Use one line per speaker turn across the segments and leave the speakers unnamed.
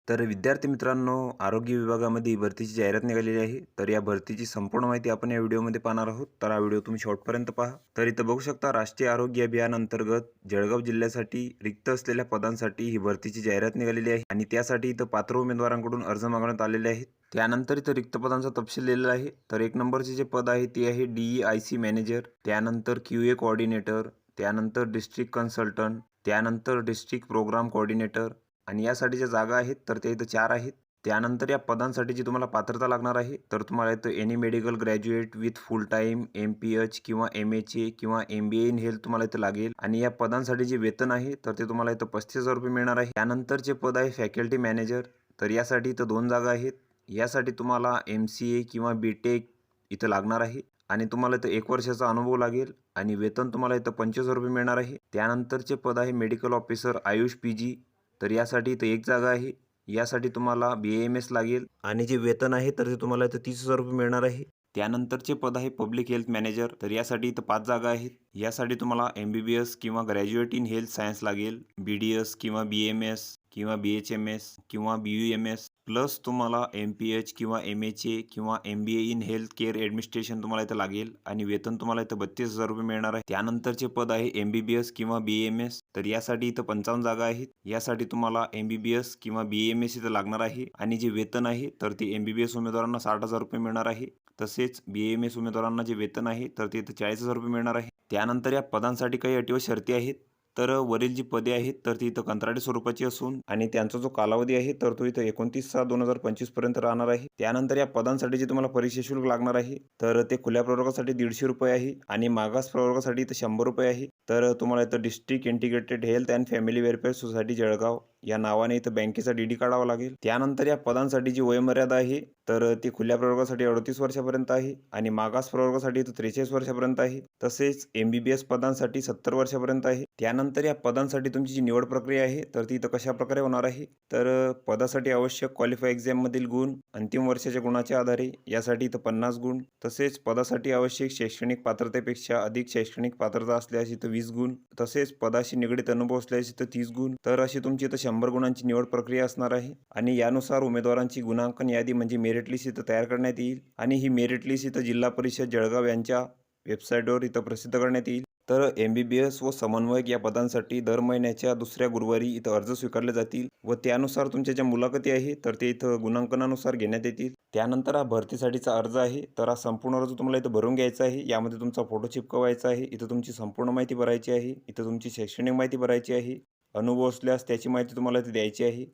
तर विद्यार्थी मित्रांनो, आरोग्य विभागामध्ये भरतीची जाहिरात निघालेली आहे. तर या भरतीची संपूर्ण माहिती आपण या व्हिडिओमध्ये पाहणार आहोत. तर हा व्हिडिओ तुम्ही शेवटपर्यंत पहा. तर इथं बघू शकता, राष्ट्रीय आरोग्य अभियान अंतर्गत जळगाव जिल्ह्यासाठी रिक्त असलेल्या पदांसाठी ही भरतीची जाहिरात निघालेली आहे आणि त्यासाठी इथं पात्र उमेदवारांकडून अर्ज मागवण्यात आलेले आहेत. त्यानंतर इथं रिक्त पदांचा तपशील दिलेला आहे. तर 1 नंबरचे जे पद आहे ते आहे DEIC मॅनेजर, त्यानंतर QA कोऑर्डिनेटर, त्यानंतर डिस्ट्रिक्ट कन्सल्टंट, त्यानंतर डिस्ट्रिक्ट प्रोग्राम कोऑर्डिनेटर आणि यासाठी ज्या जागा आहेत तर त्या इथं 4 आहेत. त्यानंतर या पदांसाठी जी तुम्हाला पात्रता लागणार आहे, तर तुम्हाला इथं any medical graduate with full time MPH किंवा MHA किंवा MBA इन हेल्थ तुम्हाला इथं लागेल आणि या पदांसाठी जे वेतन आहे तर ते तुम्हाला इथं 35,000 रुपये मिळणार आहे. त्यानंतरचे पद आहे फॅकल्टी मॅनेजर. तर यासाठी इथं 2 जागा आहेत. यासाठी तुम्हाला MCA किंवा BTech इथं लागणार आहे आणि तुम्हाला इथं 1 वर्षाचा अनुभव लागेल आणि वेतन तुम्हाला इथं 25,000 रुपये मिळणार आहे. त्यानंतरचे पद आहे मेडिकल ऑफिसर आयुष PG. तर यासाठी इथं 1 जागा आहे. यासाठी तुम्हाला BAMS लागेल आणि जे वेतन आहे तर ते तुम्हाला इथं 30,000 रुपये मिळणार आहे. त्यानंतरचे पद आहे पब्लिक हेल्थ मॅनेजर. तर यासाठी इथं 5 जागा आहेत. यासाठी तुम्हाला MBBS किंवा ग्रॅज्युएट इन हेल्थ सायन्स लागेल. BDS किंवा BMS किंवा BHMS किंवा BUMS प्लस तुम्हाला MPH किंवा MHA किंवा MBA in health care administration तुम्हाला इथं लागेल आणि वेतन तुम्हाला इथं 32,000 रुपये मिळणार आहे. त्यानंतरचे पद आहे MBBS किंवा BAMS. तर यासाठी इथं 55 जागा आहेत. यासाठी तुम्हाला MBBS किंवा BAMS इथं लागणार आहे आणि जे वेतन आहे तर ते MBBS उमेदवारांना 60,000 रुपये मिळणार आहे. तसेच BAMS उमेदवारांना जे वेतन आहे तर ते इथं 40,000 रुपये मिळणार आहे. त्यानंतर या पदांसाठी काही अटी व शर्ती आहेत. तर वरील जी पदे आहेत तर ती इथं कंत्राटी स्वरूपाची असून आणि त्यांचा जो कालावधी आहे तर तो इथं 29/6/2025 पर्यंत राहणार आहे. त्यानंतर या पदांसाठी जे तुम्हाला परीक्षा शुल्क लागणार आहे तर ते खुल्या प्रवर्गासाठी 150 रुपये आहे आणि मागास प्रवर्गासाठी इथं 100 रुपये आहे. तर तुम्हाला इथं district integrated health and family welfare society Jalgaon या नावाने इथं बँकेचा DD काढावा लागेल. त्यानंतर या पदांसाठी जी वयोमर्यादा आहे तर ती खुल्या प्रवर्गासाठी 38 वर्षापर्यंत आहे आणि मागास प्रवर्गासाठी इथं 43 वर्षापर्यंत आहे. तसेच MBBS पदांसाठी 70 वर्षापर्यंत आहे. त्यानंतर या पदांसाठी तुमची जी निवड प्रक्रिया आहे तर ती इथं कशा प्रकारे होणार आहे, तर पदासाठी आवश्यक क्वालिफाय एक्झाममधील गुण अंतिम वर्षाच्या गुणाच्या आधारे यासाठी इथं 50 गुण. तसेच पदासाठी आवश्यक शैक्षणिक पात्रतेपेक्षा अधिक शैक्षणिक पात्रता असल्यास इथं 20 गुण. तसेच पदाशी निगडीत अनुभव असल्यास इथं 30 गुण. तर अशी तुमची इथं 100 गुणांची निवड प्रक्रिया असणार आहे आणि यानुसार उमेदवारांची गुणांकन यादी म्हणजे मेरिट लिस्ट इथं तयार करण्यात येईल आणि ही मेरिट लिस्ट इथं जिल्हा परिषद जळगाव यांच्या वेबसाईटवर इथं प्रसिद्ध करण्यात येईल. तर MBBS व समन्वयक या पदांसाठी दर महिन्याच्या 2ऱ्या गुरुवारी इथं अर्ज स्वीकारले जातील व त्यानुसार तुमच्या ज्या मुलाखती आहे तर ते इथं गुणांकनानुसार घेण्यात येतील. त्यानंतर हा भरतीसाठीचा अर्ज आहे तर हा संपूर्ण अर्ज तुम्हाला इथं भरून घ्यायचा आहे. यामध्ये तुमचा फोटो चिपकवायचा आहे. इथं तुमची संपूर्ण माहिती भरायची आहे. इथं तुमची शैक्षणिक माहिती भरायची आहे. अनुभव असल्यास त्याची माहिती तुम्हाला इथे द्यायची आहे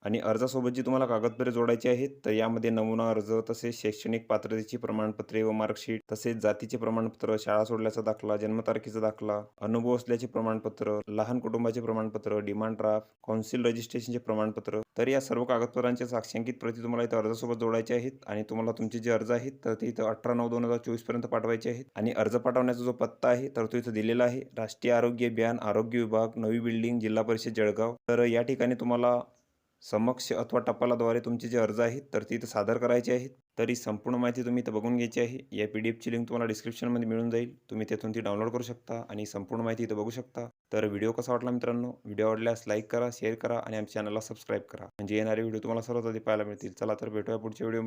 आणि अर्जासोबत जी तुम्हाला कागदपत्रे जोडायची आहेत तर यामध्ये नमुना अर्ज, तसेच शैक्षणिक पात्रतेची प्रमाणपत्रे व मार्कशीट, तसेच जातीचे प्रमाणपत्र, शाळा सोडल्याचा दाखला, जन्मतारखेचा दाखला, अनुभव असल्याचे प्रमाणपत्र, लहान कुटुंबाचे प्रमाणपत्र, डिमांड ड्राफ्ट, कौन्सिल रजिस्ट्रेशनचे प्रमाणपत्र. तर या सर्व कागदपत्रांच्या साक्षांकित प्रती तुम्हाला इथं अर्जासोबत जोडायचे आहेत आणि तुम्हाला तुमचे जे अर्ज आहेत तर ते इथं 18/9/2024 पर्यंत पाठवायचे आहेत आणि अर्ज पाठवण्याचा जो पत्ता आहे तर तो इथं दिलेला आहे. राष्ट्रीय आरोग्य अभियान, आरोग्य विभाग, नवी बिल्डिंग, जिल्हा परिषद जळगाव. तर या ठिकाणी तुम्हाला समक्ष अथवा टपालाद्वारे तुमचे जे अर्ज आहेत तर ते इथं सादर करायचे आहेत. तर ही संपूर्ण माहिती तुम्ही इथं बघून घ्यायची आहे. या PDFची लिंक तुम्हाला डिस्क्रिप्शनमध्ये मिळून जाईल. तुम्ही तिथून ती डाउनलोड करू शकता आणि संपूर्ण माहिती इथं बघू शकता. तर व्हिडिओ कसा वाटला मित्रांनो? व्हिडिओ आवडल्यास लाईक करा, शेअर करा आणि आमच्या चॅनलला सबस्क्राईब करा म्हणजे येणारे व्हिडिओ तुम्हाला सर्वात आधी पाहायला मिळतील. चला तर भेटूया पुढच्या व्हिडिओ